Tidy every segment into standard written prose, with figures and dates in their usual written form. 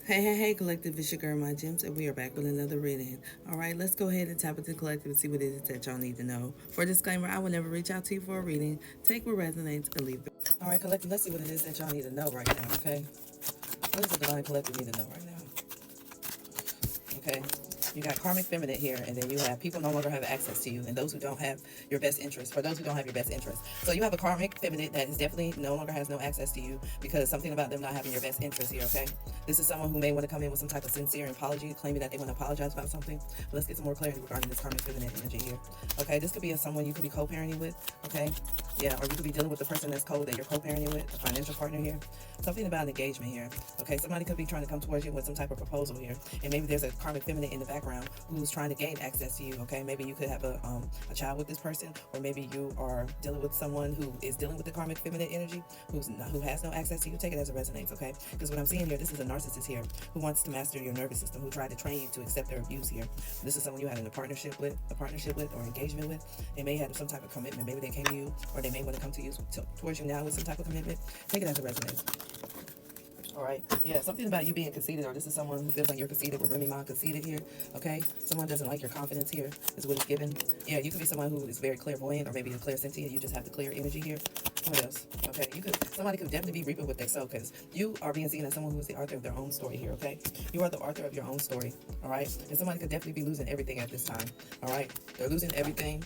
Hey, collective, it's your girl, My Gems, and we are back with another reading. All right, let's go ahead and tap into the collective and see what it is that y'all need to know. For a disclaimer, I will never reach out to you for a reading. Take what resonates and leave it. All right, collective, let's see what it is that y'all need to know right now, okay? What does the divine collective need to know right now? Okay, you got karmic feminine here, and then you have people no longer have access to you, and those who don't have your best interest, for those who don't have your best interest. So you have a karmic feminine that is definitely no longer has no access to you because something about them not having your best interest here, okay? This is someone who may want to come in with some type of sincere apology, claiming that they want to apologize about something. But let's get some more clarity regarding this karmic feminine energy here. Okay, this could be someone you could be co-parenting with, okay? Yeah, or you could be dealing with the person that's cold that you're co-parenting with, a financial partner here. Something about engagement here. Okay, somebody could be trying to come towards you with some type of proposal here. And maybe there's a karmic feminine in the background who's trying to gain access to you. Okay, maybe you could have a child with this person, or maybe you are dealing with someone who is dealing with the karmic feminine energy, who has no access to you. Take it as it resonates, okay? Because what I'm seeing here, this is a narcissist here who wants to master your nervous system, who tried to train you to accept their abuse here. This is someone you had in a partnership with, or engagement with. They may have some type of commitment. Maybe they came to you, or they may want to come to you towards you now with some type of commitment. Take it as it resonates. All right. Yeah, something about you being conceited, or this is someone who feels like you're conceited, with Remy Ma conceited here. Okay. Someone doesn't like your confidence here, is what it's given. Yeah, you could be someone who is very clairvoyant, or maybe a clairsentient. You just have the clear energy here. What else? Okay. Somebody could definitely be reaping with their soul, because you are being seen as someone who is the author of their own story here. Okay. You are the author of your own story. All right. And somebody could definitely be losing everything at this time. All right. They're losing everything.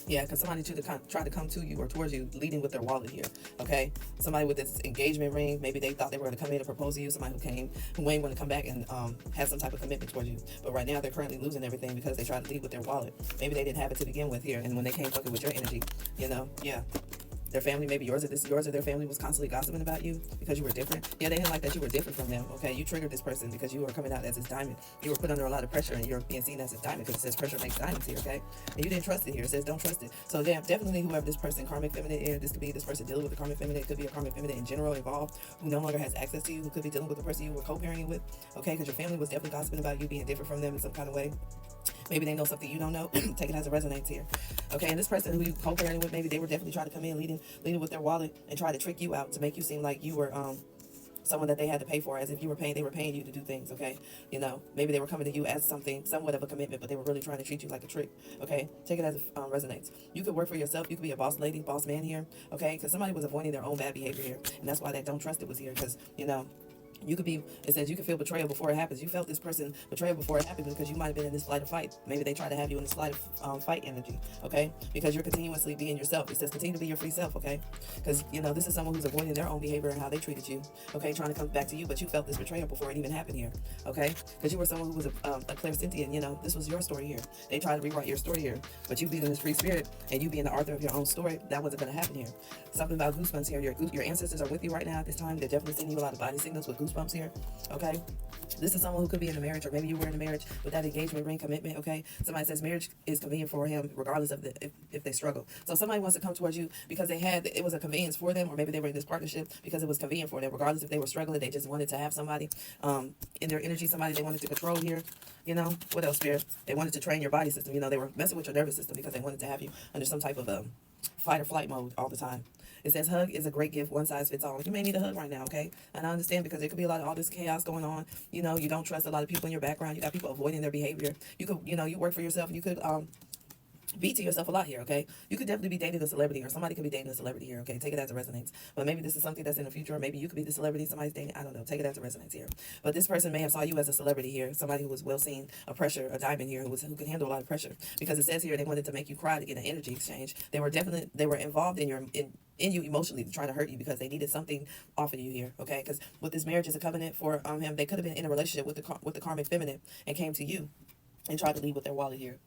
Yeah, because somebody tried to come to you or towards you leading with their wallet here, okay? Somebody with this engagement ring, maybe they thought they were going to come in and propose to you. Somebody who ain't going to come back and have some type of commitment towards you. But right now, they're currently losing everything because they tried to lead with their wallet. Maybe they didn't have it to begin with here, and when they came fucking with your energy, yeah. Their family, maybe yours or their family was constantly gossiping about you because you were different. Yeah, they didn't like that you were different from them. Okay, you triggered this person because you were coming out as this diamond. You were put under a lot of pressure, and you're being seen as this diamond because it says pressure makes diamonds here. Okay, and you didn't trust it here. It says don't trust it. So yeah, definitely whoever this person, karmic feminine here, this could be this person dealing with the karmic feminine. It could be a karmic feminine in general involved who no longer has access to you. Who could be dealing with the person you were co-parenting with. Okay, because your family was definitely gossiping about you being different from them in some kind of way. Maybe they know something you don't know. Take it as it resonates here. Okay, and this person who you co-parenting with, maybe they were definitely trying to come in leading with their wallet and try to trick you out to make you seem like you were someone that they had to pay for, as if they were paying you to do things. Okay, maybe they were coming to you as somewhat of a commitment, but they were really trying to treat you like a trick. Okay, take it as it resonates. You could work for yourself. You could be a boss lady, boss man here. Okay, because somebody was avoiding their own bad behavior here, and that's why that don't trust it was here. Because it says you can feel betrayal before it happens. You felt this person betrayal before it happened because you might have been in this flight or fight. Maybe they tried to have you in this flight of fight energy, okay? Because you're continuously being yourself. It says continue to be your free self, okay? Because, this is someone who's avoiding their own behavior and how they treated you, okay? Trying to come back to you, but you felt this betrayal before it even happened here, okay? Because you were someone who was a clairsentient, this was your story here. They tried to rewrite your story here, but you being this free spirit and you being the author of your own story, that wasn't going to happen here. Something about goosebumps here. Your ancestors are with you right now at this time. They're definitely sending you a lot of body signals with goosebumps here. Okay, this is someone who could be in a marriage, or maybe you were in a marriage with that engagement ring commitment. Okay, somebody says marriage is convenient for him regardless of if they struggle. So somebody wants to come towards you because it was a convenience for them, or maybe they were in this partnership because it was convenient for them, regardless if they were struggling. They just wanted to have somebody in their energy, somebody they wanted to control here. What else, Spirit? They wanted to train your body system. They were messing with your nervous system because they wanted to have you under some type of fight or flight mode all the time. It says hug is a great gift, one size fits all. You may need a hug right now, okay? And I understand, because there could be a lot of all this chaos going on. You don't trust a lot of people in your background. You got people avoiding their behavior. You could, you work for yourself. You could be to yourself a lot here, okay? You could definitely be dating a celebrity, or somebody could be dating a celebrity here, okay? Take it as it resonates. But maybe this is something that's in the future, or maybe you could be the celebrity somebody's dating. I don't know. Take it as it resonates here. But this person may have saw you as a celebrity here, somebody who was well seen, a diamond here, who could handle a lot of pressure. Because it says here they wanted to make you cry to get an energy exchange. They were involved in you emotionally to try to hurt you because they needed something off of you here, okay? Because with this marriage is a covenant for him. They could have been in a relationship with the karmic feminine and came to you and tried to lead with their wallet here.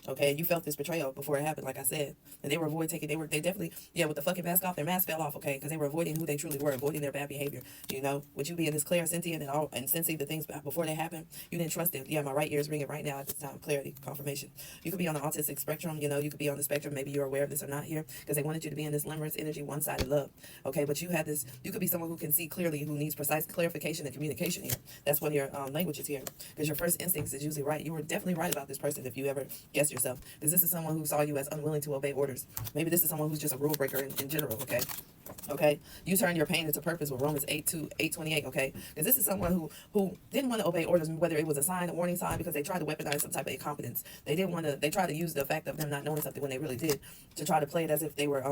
Okay, you felt this betrayal before it happened, like I said, and they were they definitely, with the fucking mask off, their mask fell off, okay, because they were avoiding who they truly were, avoiding their bad behavior. Would you be in this clairsentient and sensing the things before they happen? You didn't trust it. Yeah, my right ear is ringing right now at this time. Clarity, confirmation. You could be on the autistic spectrum. You could be on the spectrum. Maybe you're aware of this or not here, because they wanted you to be in this limerence energy, one-sided love. Okay, but you had this. You could be someone who can see clearly, who needs precise clarification and communication here. That's one of your languages here, because your first instincts is usually right. You were definitely right about this person if you ever guessed yourself. Because this is someone who saw you as unwilling to obey orders. Maybe this is someone who's just a rule breaker in general, okay? Okay, you turn your pain into purpose with Romans 8:28. Okay, because this is someone who didn't want to obey orders, whether it was a sign, a warning sign, because they tried to weaponize some type of incompetence. They didn't want to. They tried to use the fact of them not knowing something when they really did, to try to play it as if they were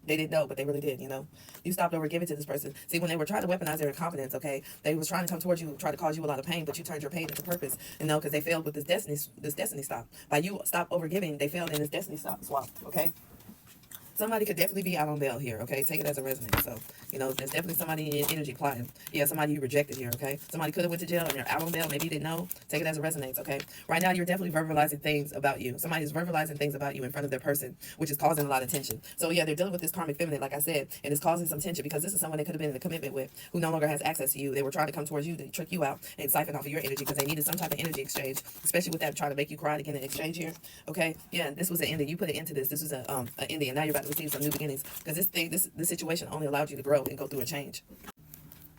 they didn't know, but they really did. You know, you stopped over giving to this person. See, when they were trying to weaponize their incompetence, okay, they was trying to come towards you, try to cause you a lot of pain, but you turned your pain into purpose. You know, because they failed with this destiny stop. By you stop over giving, they failed in this destiny swap. Okay. Somebody could definitely be out on bail here, okay? Take it as a resonance. So, you know, there's definitely somebody in energy plotting. Yeah, somebody you rejected here, okay? Somebody could have went to jail and they're out on bail. Maybe you didn't know. Take it as a resonance, okay? Right now, you're definitely verbalizing things about you. Somebody is verbalizing things about you in front of their person, which is causing a lot of tension. So, yeah, they're dealing with this karmic feminine, like I said, and it's causing some tension because this is someone they could have been in a commitment with who no longer has access to you. They were trying to come towards you to trick you out and siphon off of your energy because they needed some type of energy exchange, especially with that trying to make you cry to get an exchange here, okay? Yeah, this was an ending. You put it into this. This was an ending, and now you're about to receive some new beginnings. Because this situation only allowed you to grow and go through a change.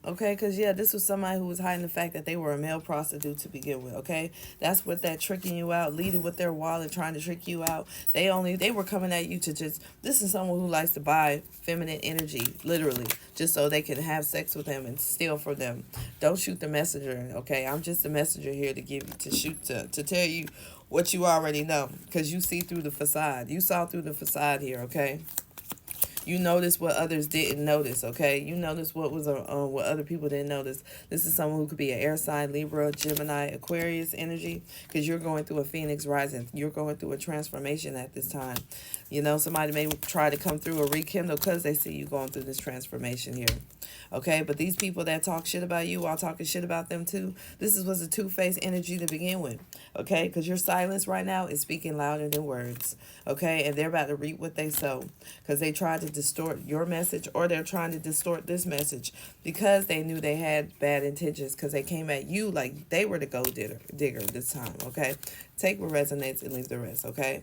Okay, because, yeah, this was somebody who was hiding the fact that they were a male prostitute to begin with, okay? That's what that tricking you out, leading with their wallet, trying to trick you out. They were coming at you to just, this is someone who likes to buy feminine energy, literally, just so they can have sex with them and steal from them. Don't shoot the messenger, okay? I'm just a messenger here to tell you what you already know, because you see through the facade. You saw through the facade here, okay? You notice what others didn't notice, okay? You notice what what other people didn't notice. This is someone who could be an air sign, Libra, Gemini, Aquarius energy, because you're going through a Phoenix rising. You're going through a transformation at this time. You know, somebody may try to come through or rekindle because they see you going through this transformation here. Okay, but these people that talk shit about you are talking shit about them too. This was a two-faced energy to begin with. Okay, because your silence right now is speaking louder than words. Okay, and they're about to reap what they sow because they tried to distort your message, or they're trying to distort this message because they knew they had bad intentions, because they came at you like they were the gold digger this time. Okay, take what resonates and leave the rest. Okay.